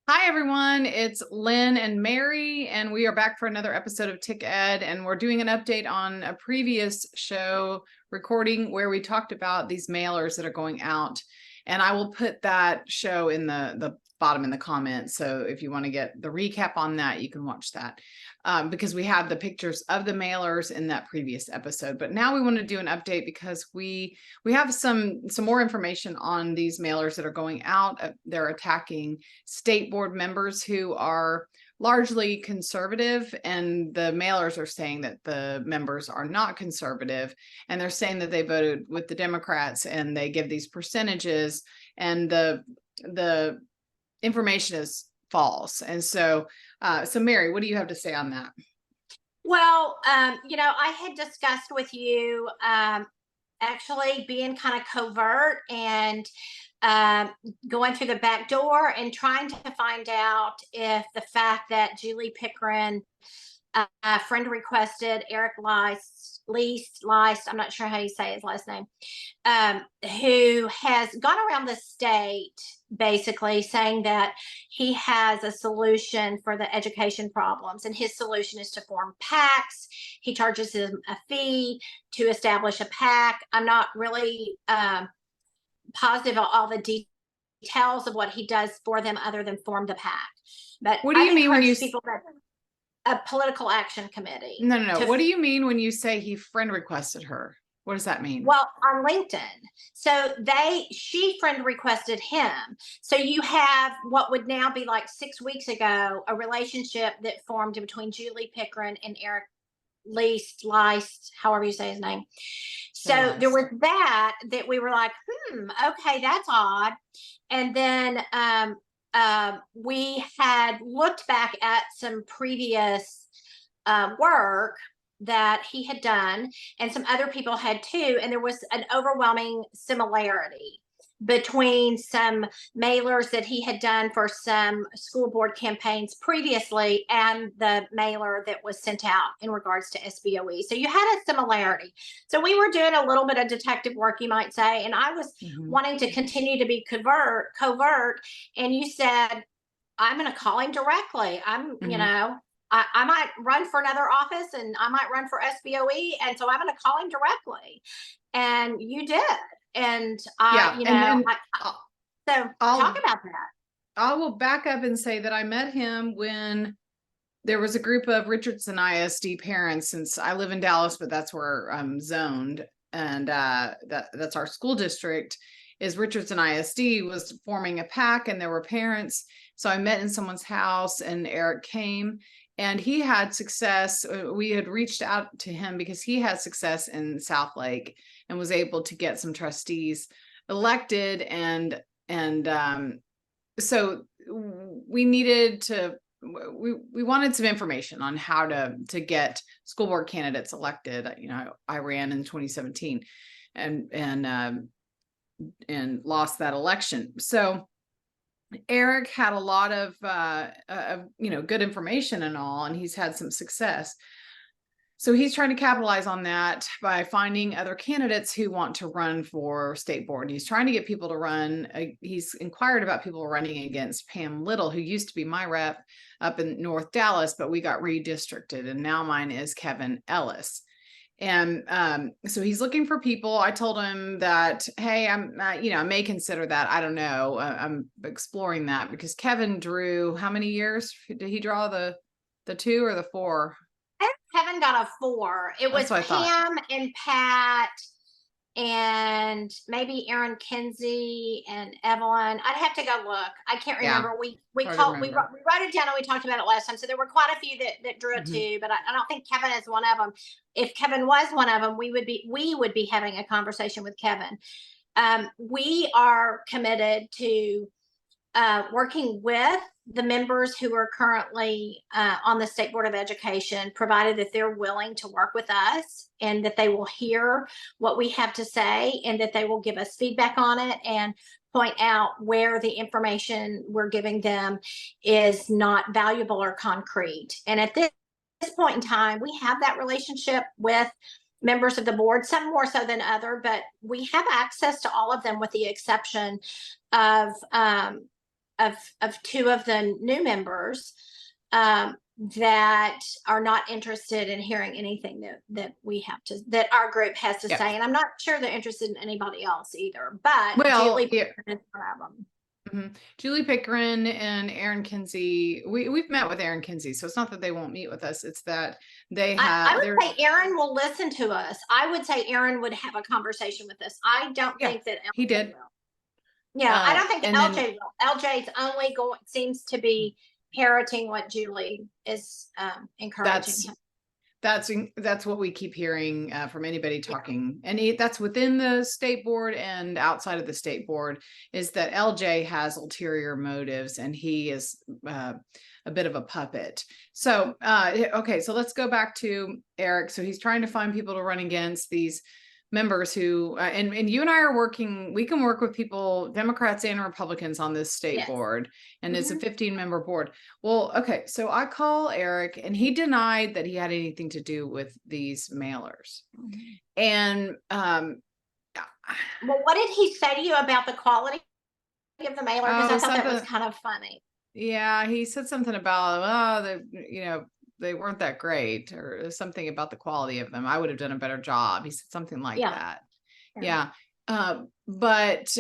Hi, everyone. It's Lynn and Mary, and we are back for another episode of Tick Ed, and we're doing an update on a previous show recording where we talked about these mailers that are going out. And I will put that show in the bottom in the comments. So if you want to get the recap on that, you can watch that because we have the pictures of the mailers in that previous episode. But now we want to do an update because we have some more information on these mailers that are going out. They're attacking state board members who are largely conservative, and the mailers are saying that the members are not conservative, and they're saying that they voted with the Democrats, and they give these percentages, and the information is false. And so Mary, what do you have to say on that? Well, I had discussed with you actually being kind of covert and going through the back door and trying to find out if the fact that Julie Pickering friend requested Eric Leist, I'm not sure how you say his last name, who has gone around the state basically saying that he has a solution for the education problems, and his solution is to form PACs. He charges him a fee to establish a PAC. I'm not really positive of all the details of what he does for them other than form the PAC. But what do you mean when you people that a political action committee. No. What do you mean when you say he friend requested her? What does that mean? Well, on LinkedIn. So she friend requested him. So you have what would now be like 6 weeks ago, a relationship that formed between Julie Pickering and Eric Leist, however you say his name. So there was that we were like, okay, that's odd. And then we had looked back at some previous work that he had done, and some other people had too, and there was an overwhelming similarity between some mailers that he had done for some school board campaigns previously and the mailer that was sent out in regards to SBOE. So you had a similarity. So we were doing a little bit of detective work, you might say, and I was wanting to continue to be covert, and you said, I'm going to call him directly. I might run for another office, and I might run for SBOE, and so I'm going to call him directly. And you did. And talk about that. I will back up and say that I met him when there was a group of Richardson ISD parents, since I live in Dallas, but that's where I'm zoned. And that's our school district is Richardson ISD was forming a PAC, and there were parents. So I met in someone's house, and Eric came, and he had success. We had reached out to him because he had success in South Lake and was able to get some trustees elected. And so we needed to, we wanted some information on how to get school board candidates elected. I ran in 2017 and lost that election. So Eric had a lot of good information and all, and he's had some success. So he's trying to capitalize on that by finding other candidates who want to run for state board. He's trying to get people to run. He's inquired about people running against Pam Little, who used to be my rep up in North Dallas, but we got redistricted, and now mine is Kevin Ellis. And so he's looking for people. I told him that, hey, I may consider that. I don't know. I'm exploring that because Kevin drew, how many years did he draw? The 2 or the 4? Kevin got a 4. It was Pam and Pat and maybe Aaron Kinsey and Evelyn. I'd have to go look. I can't remember. Yeah, we wrote it down, and we talked about it last time. So there were quite a few that drew it too, but I don't think Kevin is one of them. If Kevin was one of them, we would be having a conversation with Kevin. We are committed to working with the members who are currently on the State Board of Education, provided that they're willing to work with us and that they will hear what we have to say and that they will give us feedback on it and point out where the information we're giving them is not valuable or concrete. And at this point in time, we have that relationship with members of the board, some more so than other, but we have access to all of them with the exception of of two of the new members that are not interested in hearing anything that our group has to Yeah. say. And I'm not sure they're interested in anybody else either, but Well, Julie yeah. is one of them. Julie Pickren and Aaron Kinsey, we've met with Aaron Kinsey, so it's not that they won't meet with us, it's that they have. I would say Aaron will listen to us. I would say Aaron would have a conversation with us. I don't think that LJ he did. will. Yeah, I don't think that and LJ then- will. LJ's only seems to be parroting what Julie is encouraging him. That's what we keep hearing from anybody talking, and that's within the state board and outside of the state board, is that LJ has ulterior motives and he is a bit of a puppet. So okay, so let's go back to Eric. So he's trying to find people to run against these members who and you and I are working. We can work with people, Democrats and Republicans, on this state board, and it's a 15-member board. Well, okay, so I call Eric and he denied that he had anything to do with these mailers. And well, what did he say to you about the quality of the mailer? Because I thought that was kind of funny. Yeah, he said something about they weren't that great, or something about the quality of them. I would have done a better job. He said something like that. Yeah. But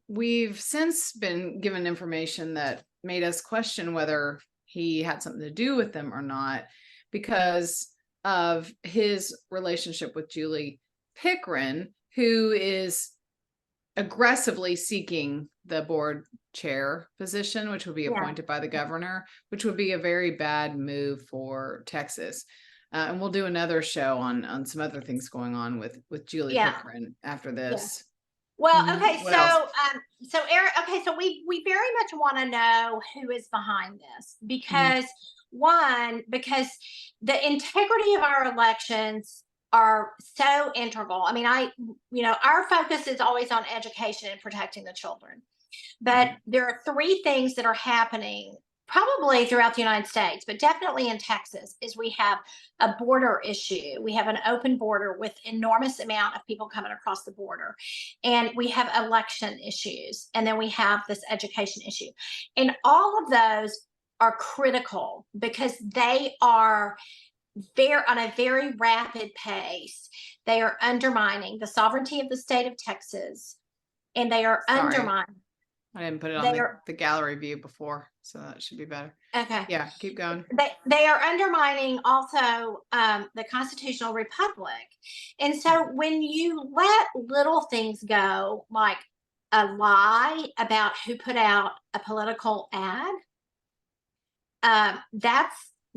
we've since been given information that made us question whether he had something to do with them or not, because of his relationship with Julie Pickren, who is aggressively seeking the board chair position, which would be appointed by the governor, which would be a very bad move for Texas. And we'll do another show on some other things going on with Julie Pickren after this. Well, okay, so Eric, okay, so we very much want to know who is behind this, because because the integrity of our elections are so integral. I mean, our focus is always on education and protecting the children. But there are three things that are happening probably throughout the United States, but definitely in Texas, is we have a border issue. We have an open border with enormous amount of people coming across the border. And we have election issues. And then we have this education issue. And all of those are critical because they are on a very rapid pace. They are undermining the sovereignty of the state of Texas. And they are undermining. I didn't put it on the gallery view before, so that should be better. Okay. Yeah, keep going. They are undermining also the constitutional republic. And so when you let little things go, like a lie about who put out a political ad,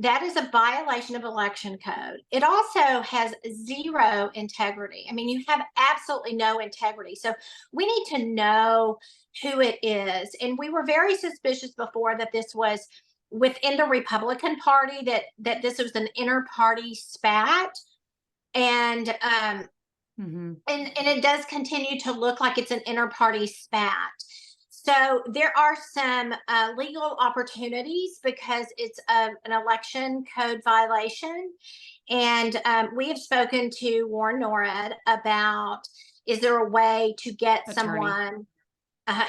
that is a violation of election code. It also has zero integrity. I mean, you have absolutely no integrity. So we need to know who it is. And we were very suspicious before that this was within the Republican Party, that this was an inter-party spat. And and it does continue to look like it's an inter-party spat. So there are some legal opportunities because it's an election code violation. And we have spoken to Warren Norad about, is there a way to get someone,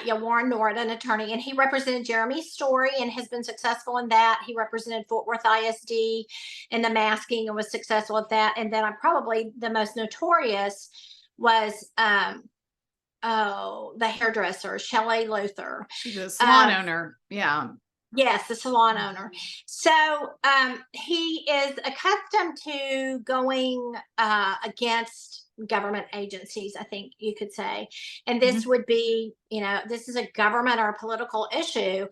Warren Norad, an attorney, and he represented Jeremy Story and has been successful in that. He represented Fort Worth ISD in the masking and was successful at that. And then probably the most notorious was the hairdresser, Shelley Luther. She's a salon owner. Yeah. Yes, the salon owner. So he is accustomed to going against government agencies, I think you could say. And this would be, this is a government or a political issue.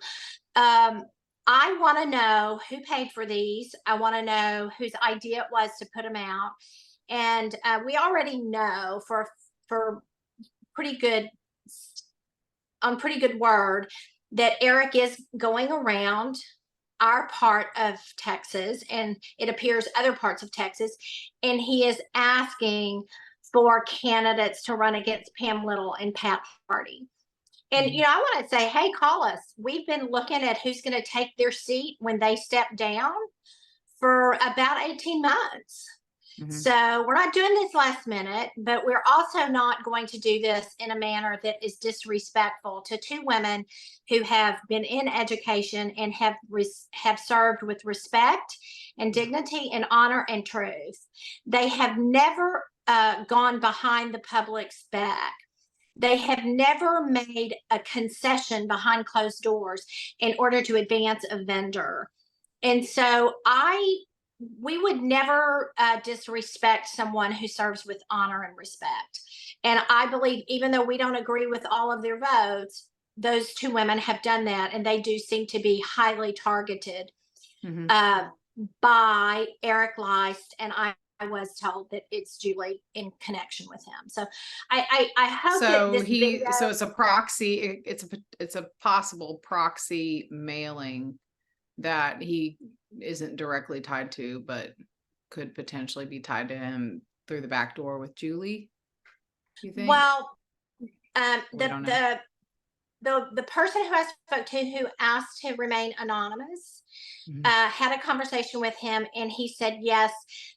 I want to know who paid for these. I want to know whose idea it was to put them out. And we already know for pretty good word that Eric is going around our part of Texas, and it appears other parts of Texas, and he is asking for candidates to run against Pam Little and Pat Hardy. And I want to say, hey, call us. We've been looking at who's going to take their seat when they step down for about 18 months. Mhm. So we're not doing this last minute, but we're also not going to do this in a manner that is disrespectful to two women who have been in education and have served with respect and dignity and honor and truth. They have never gone behind the public's back. They have never made a concession behind closed doors in order to advance a vendor. And so we would never disrespect someone who serves with honor and respect. And I believe, even though we don't agree with all of their votes, those two women have done that, and they do seem to be highly targeted Mhm. by Eric Leist, and I was told that it's Julie in connection with him. So I hope that So this video. so it's a proxy, it's a possible proxy mailing that he isn't directly tied to, but could potentially be tied to him through the back door with Julie, you think? Well, We don't know. the person who I spoke to, who asked to remain anonymous, Mhm. had a conversation with him, and he said yes,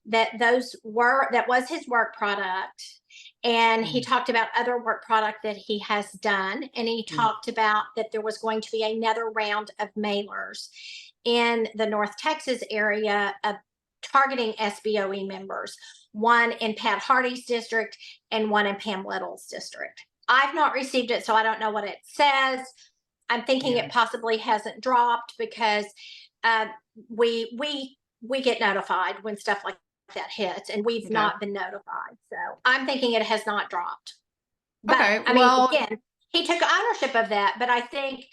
that was his work product, and he Mhm. talked about other work product that he has done, and he Mhm. talked about that there was going to be another round of mailers in the North Texas area of targeting SBOE members, one in Pat Hardy's district and one in Pam Little's district. I've not received it, so I don't know what it says. I'm thinking Yeah. it possibly hasn't dropped because uh, we get notified when stuff like that hits, and we've Okay. not been notified. So I'm thinking it has not dropped. But Okay. I mean, Well, again, he took ownership of that. But I think,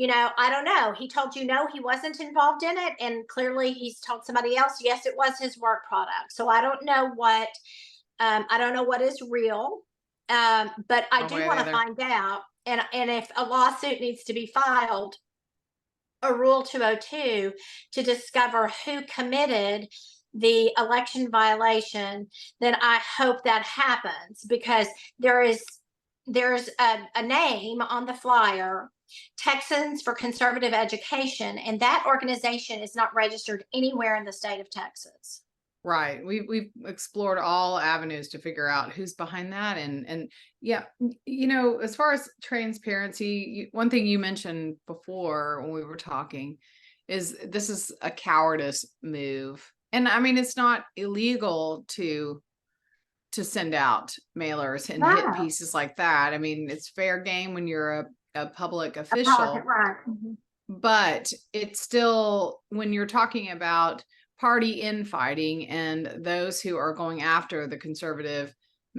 I don't know. He told you no, he wasn't involved in it, and clearly he's told somebody else yes, it was his work product. So I don't know what is real. But I one do way or want the to other. find out. And if a lawsuit needs to be filed, a Rule 202, to discover who committed the election violation, then I hope that happens, because there's a name on the flyer, Texans for Conservative Education, and that organization is not registered anywhere in the state of Texas. Right. We've explored all avenues to figure out who's behind that, and yeah, as far as transparency, one thing you mentioned before when we were talking is this is a cowardice move. And I mean, it's not illegal to send out mailers and hit Right. pieces like that. I mean, it's fair game when you're a public A politic, official, right. Mhm. but it's still, when you're talking about party infighting and those who are going after the conservative,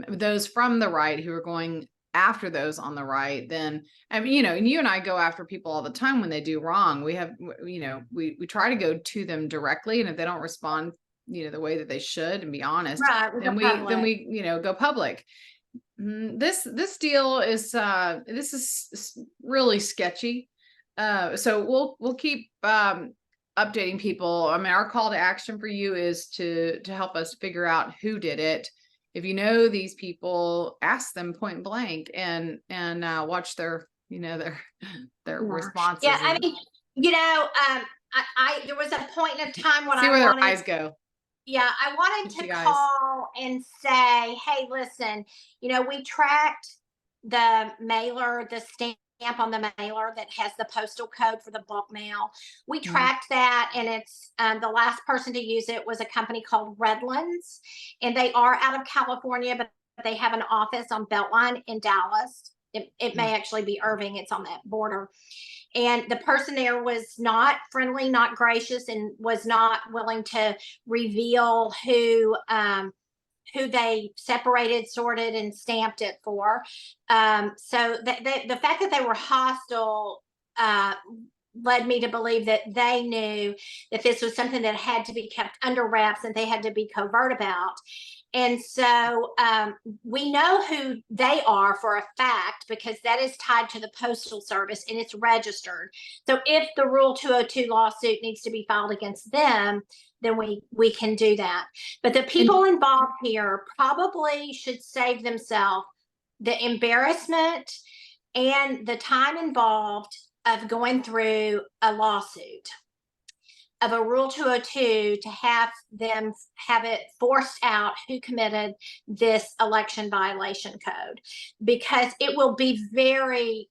those from the right who are going after those on the right, then I mean, and you and I go after people all the time when they do wrong. We have, we try to go to them directly, and if they don't respond, the way that they should and be honest, Right, with the then public. we go public. This deal is this is really sketchy. So we'll keep updating people. I mean, our call to action for you is to help us figure out who did it. If you know these people, ask them point blank, and watch their their Yeah, responses, I and mean, I there was a point in time when see I where their wanted, eyes go. yeah, I wanted to Fishy eyes. call and say, hey, listen, we tracked the mailer, the stamp on the mailer that has the postal code for the bulk mail. We Mhm. tracked that, and it's the last person to use it was a company called Redlands, and they are out of California, but they have an office on Beltline in Dallas. It may Mhm. actually be Irving. It's on that border. And the person there was not friendly, not gracious, and was not willing to reveal who they separated, sorted, and stamped it for. So the fact that they were hostile led me to believe that they knew that this was something that had to be kept under wraps, and they had to be covert about. And so we know who they are for a fact, because that is tied to the Postal Service and it's registered. So if the Rule 202 lawsuit needs to be filed against them, then we can do that. But the people And involved here probably should save themselves the embarrassment and the time involved of going through a lawsuit. of a Rule 202 to have them have it forced out who committed this election violation code, because it will be very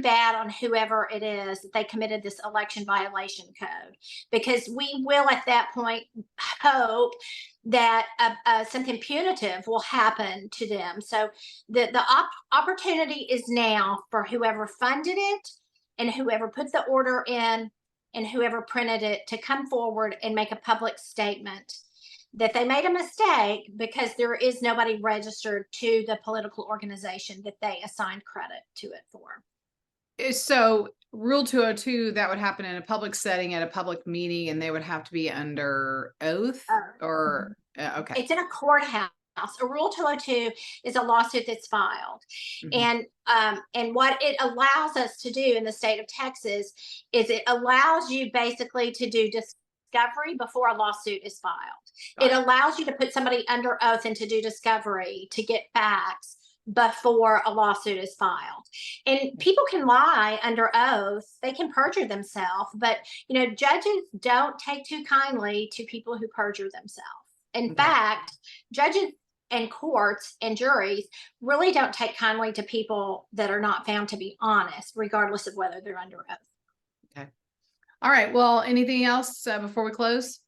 bad on whoever it is that they committed this election violation code, because we will at that point hope that something punitive will happen to them. So the opportunity is now for whoever funded it and whoever put the order in and whoever printed it to come forward and make a public statement that they made a mistake, because there is nobody registered to the political organization that they assigned credit to it for. So Rule 202, that would happen in a public setting at a public meeting, and they would have to be under oath, or okay. It's in a courthouse. A Rule 202 is a lawsuit that's filed. Mhm. And what it allows us to do in the state of Texas is it allows you basically to do discovery before a lawsuit is filed. It allows you to put somebody under oath and to do discovery to get facts before a lawsuit is filed. And people can lie under oath, they can perjure themselves, but judges don't take too kindly to people who perjure themselves. In fact, judges and courts and juries really don't take kindly to people that are not found to be honest, regardless of whether they're under oath. Okay. All right. Well, anything else before we close?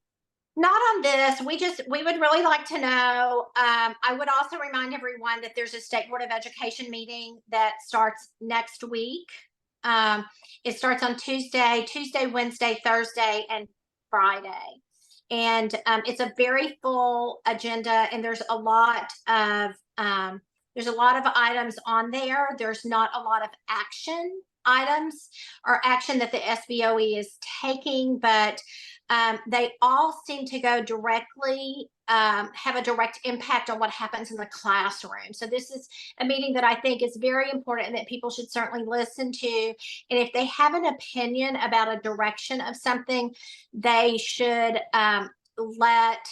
Not on this. We would really like to know. I would also remind everyone that there's a State Board of Education meeting that starts next week. It starts on Tuesday, Wednesday, Thursday, and Friday. And it's a very full agenda, and there's a lot of items on there. There's not a lot of action items or action that the SBOE is taking, but they all seem to go directly, have a direct impact on what happens in the classroom. So this is a meeting that I think is very important and that people should certainly listen to. And if they have an opinion about a direction of something, they should let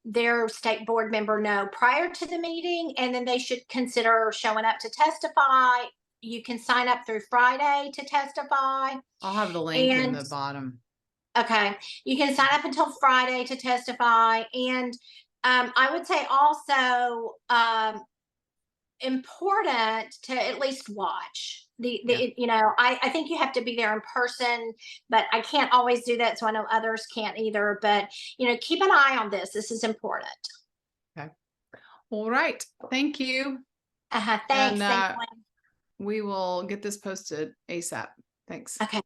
their state board member know prior to the meeting, and then they should consider showing up to testify. You can sign up through Friday to testify. I'll have the link in the bottom. Okay, you can sign up until Friday to testify. And I would say also important to at least watch I think you have to be there in person, but I can't always do that, so I know others can't either. But keep an eye on this. This is important. Okay. All right. Thank you. Thanks. And Thanks, we will get this posted ASAP. Thanks. okay.